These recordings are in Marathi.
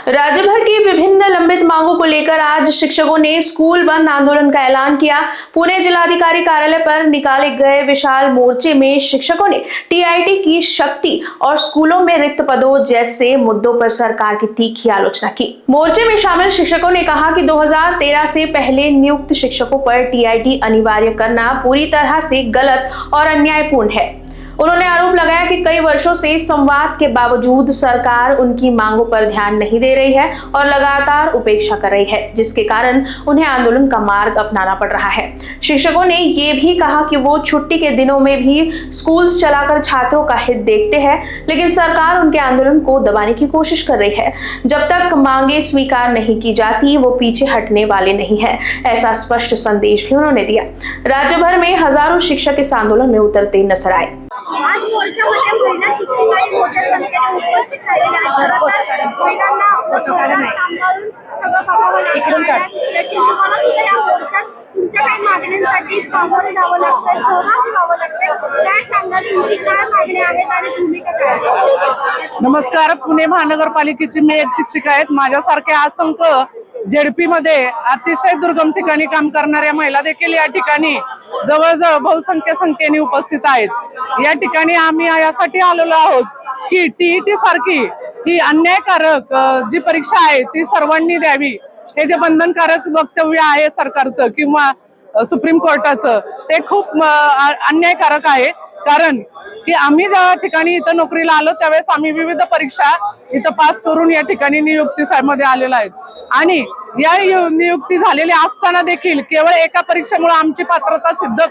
राज्य भर की विभिन्न लंबित मांगों को लेकर आज शिक्षकों ने स्कूल बंद आंदोलन का ऐलान किया। पुणे जिलाधिकारी कार्यालय पर निकाले गए विशाल मोर्चे में शिक्षकों ने टीआईटी की शक्ति और स्कूलों में रिक्त पदों जैसे मुद्दों पर सरकार की तीखी आलोचना की। मोर्चे में शामिल शिक्षकों ने कहा कि 2013 से पहले नियुक्त शिक्षकों पर टीआईटी अनिवार्य करना पूरी तरह से गलत और अन्यायपूर्ण है। उन्होंने आरोप लगाया कि कई वर्षों से संवाद के बावजूद सरकार उनकी मांगों पर ध्यान नहीं दे रही है और लगातार उपेक्षा कर रही है, जिसके कारण उन्हें आंदोलन का मार्ग अपनाना पड़ रहा है। शिक्षकों ने ये भी कहा कि वो छुट्टी के दिनों में भी स्कूल्स चलाकर छात्रों का हित देखते हैं, लेकिन सरकार उनके आंदोलन को दबाने की कोशिश कर रही है। जब तक मांगे स्वीकार नहीं की जाती, वो पीछे हटने वाले नहीं है, ऐसा स्पष्ट संदेश भी उन्होंने दिया। राज्य भर में हजारों शिक्षक इस आंदोलन में उतरते नजर आए। आज मोर्चामध्ये महिला शिक्षिकांनी मोठ्या संख्येने उपस्थित राहिलेल्या आहेत। महिलांना सांभाळून सगळं बघावं लागतं। तुम्हाला सुद्धा या मोर्चात तुमच्या काही मागण्यांसाठी सामोरे जावं लागतंय, सहभागी व्हावं लागतंय। काय सांगाल, तुमची काय मागण्या आहेत आणि भूमिका काय? नमस्कार, पुणे महानगरपालिकेची मी एक शिक्षिका आहेत। माझ्यासारख्या असंख्य जेडपी मध्ये अतिशय दुर्गम ठिकाणी काम करणाऱ्या महिला देखील या ठिकाणी जवळजवळ बहुसंख्य संख्येने उपस्थित आहेत। या ठिकाणी आम्ही यासाठी आलेलो आहोत की टीईटी सारखी ही अन्यायकारक जी परीक्षा आहे ती सर्वांनी द्यावी। हे जे बंधनकारक वक्तव्य आहे सरकारचं किंवा सुप्रीम कोर्टाचं, ते खूप अन्यायकारक आहे। कारण की आम्ही ज्या ठिकाणी इथं नोकरीला आलो त्यावेळेस आम्ही विविध परीक्षा इथं पास करून या ठिकाणी नियुक्तीमध्ये आलेलो आहेत आणि या नियुक्ती झालेल्या असताना देखील केवळ एका परीक्षेमुळे आमची पात्रता सिद्ध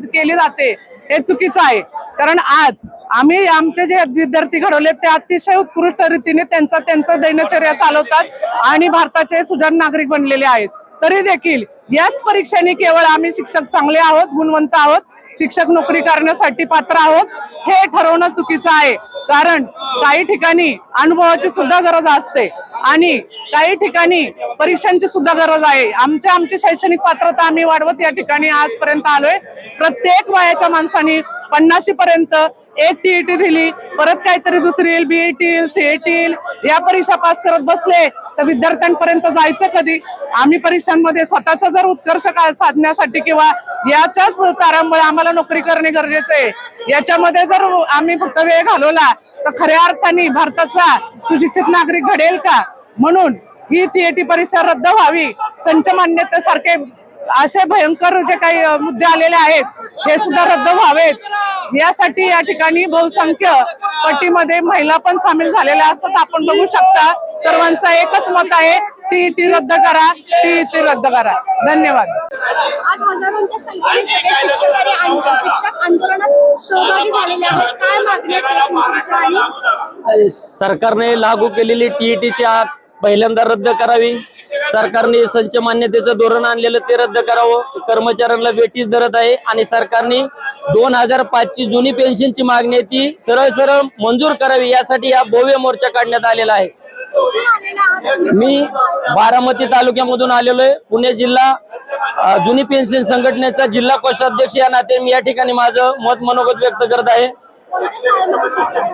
केली जाते, हे चुकीचं आहे। कारण आज आम्ही आमचे जे विद्यार्थी घडवले ते अतिशय उत्कृष्ट रीतीने त्यांचं दिनचर्या चालवतात आणि भारताचे सुजाण नागरिक बनलेले आहेत। तरी देखील याच परीक्षेने केवळ आम्ही शिक्षक चांगले आहोत, गुणवंत आहोत, शिक्षक नोकरी करण्यासाठी पात्र आहोत हे ठरवणं चुकीचं आहे। कारण काही ठिकाणी अनुभवाची सुद्धा गरज असते आणि काही ठिकाणी परीक्षांची सुद्धा गरज आहे। आमची शैक्षणिक पात्रता आम्ही वाढवत या ठिकाणी आजपर्यंत आलोय। प्रत्येक वयाच्या माणसाने 50 पर्यंत एक टीईटी दिली, परत काहीतरी दुसरी येईल, बीईटी येईल, सीईटी येईल, या परीक्षा पास करत बसले तर विद्यार्थ्यांपर्यंत जायचं कधी? आम्ही परीक्षांमध्ये स्वतःचा जर उत्कर्ष साधण्यासाठी किंवा याच्याच तारामुळे आम्हाला नोकरी करणे गरजेचे आहे, याच्यामध्ये जर आम्ही फक्त वेळ घालवला तर खऱ्या अर्थाने भारताचा सुशिक्षित नागरिक घडेल का? म्हणून ही टीईटी परीक्षा रद्द व्हावी। संच मान्यतेसारखे असे भयंकर जे काही मुद्दे आलेले आहेत हे सुद्धा रद्द व्हावेत। यासाठी या ठिकाणी बहुसंख्य पटीमध्ये महिला पण सामील झालेल्या असतात। आपण बघू शकता सर्वांचा एकच मत आहे, टीईटी रद्द करा, टीईटी रद्द करा। धन्यवाद। आज हजारोंच्या संख्येने शिक्षक आंदोलनात सहभागी झालेले आहेत। काय मागण्या आहेत? सरकारने लागू केलेली टीईटीची आग पहिल्यांदा रद्द करावी। सरकारने संच मान्यतेचं धोरण आणलेलं ते रद्द करावं। कर्मचाऱ्यांना वेटीस धरत आहे आणि सरकारने 2005 ची जुनी पेन्शनची मागणी ती सरळ मंजूर करावी, यासाठी हा भव्य मोर्चा काढण्यात आलेला आहे। मी बारामती तालुक्यामधून आलेलो आहे। पुणे जिल्हा जुनी पेन्शन संघटनेचा जिल्हा कोषाध्यक्ष या नाते मी या ठिकाणी माझं मनोगत व्यक्त करत आहे।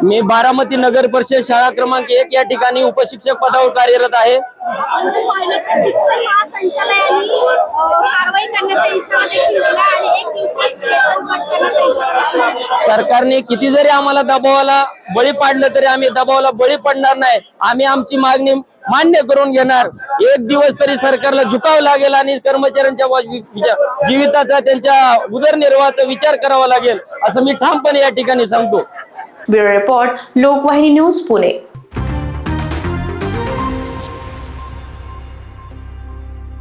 मी बारामती नगर परिषद शाळा क्रमांक 1 या ठिकाणी उपशिक्षक पदावर कार्यरत आहे। सरकारने किती जरी आम्हाला दबावाला बळी पाडलं तरी आम्ही दबावाला बळी पडणार नाही। आम्ही आमची मागणी मान्य करून घेणार। एक दिवस तरी सरकारला झुकावं लागेल आणि कर्मचाऱ्यांच्या जीविताचा, त्यांच्या उदरनिर्वाहाचा विचार करावा लागेल, असं मी ठामपणे या ठिकाणी सांगतो। Bureau report, Lokvahini news, Pune.